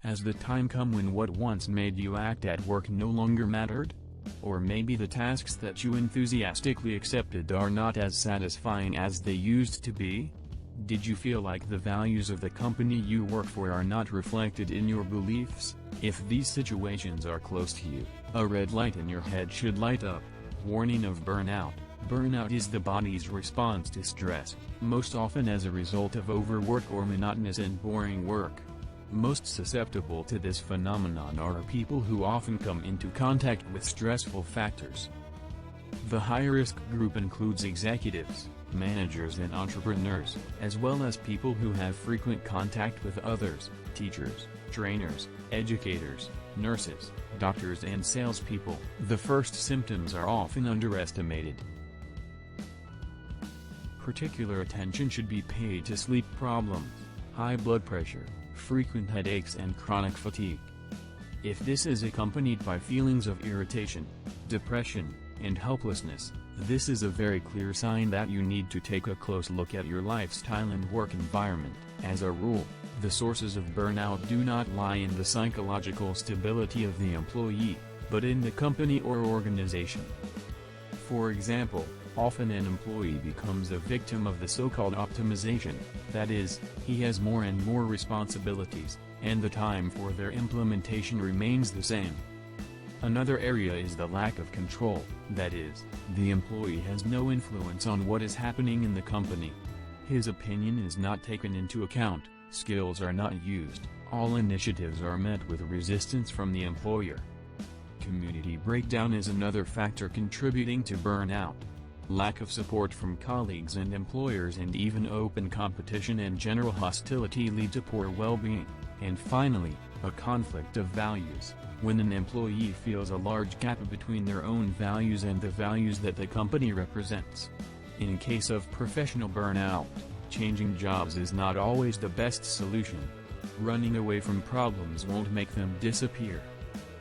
Has the time come when what once made you act at work no longer mattered? Or maybe the tasks that you enthusiastically accepted are not as satisfying as they used to be? Did you feel like the values of the company you work for are not reflected in your beliefs? If these situations are close to you, a red light in your head should light up. Warning of burnout. Burnout is the body's response to stress, most often as a result of overwork or monotonous and boring work. Most susceptible to this phenomenon are people who often come into contact with stressful factors. The high-risk group includes executives, managers and entrepreneurs, as well as people who have frequent contact with others, teachers, trainers, educators, nurses, doctors and salespeople. The first symptoms are often underestimated. Particular attention should be paid to sleep problems, high blood pressure, frequent headaches and chronic fatigue. If this is accompanied by feelings of irritation, depression, and helplessness, this is a very clear sign that you need to take a close look at your lifestyle and work environment. As a rule, the sources of burnout do not lie in the psychological stability of the employee, but in the company or organization. For example, often an employee becomes a victim of the so-called optimization, that is, he has more and more responsibilities, and the time for their implementation remains the same. Another area is the lack of control, that is, the employee has no influence on what is happening in the company. His opinion is not taken into account, skills are not used, all initiatives are met with resistance from the employer. Community breakdown is another factor contributing to burnout. Lack of support from colleagues and employers and even open competition and general hostility lead to poor well-being. And finally, a conflict of values, when an employee feels a large gap between their own values and the values that the company represents. In case of professional burnout, changing jobs is not always the best solution. Running away from problems won't make them disappear.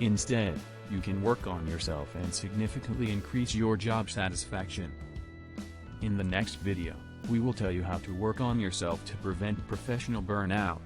Instead, you can work on yourself and significantly increase your job satisfaction. In the next video, we will tell you how to work on yourself to prevent professional burnout.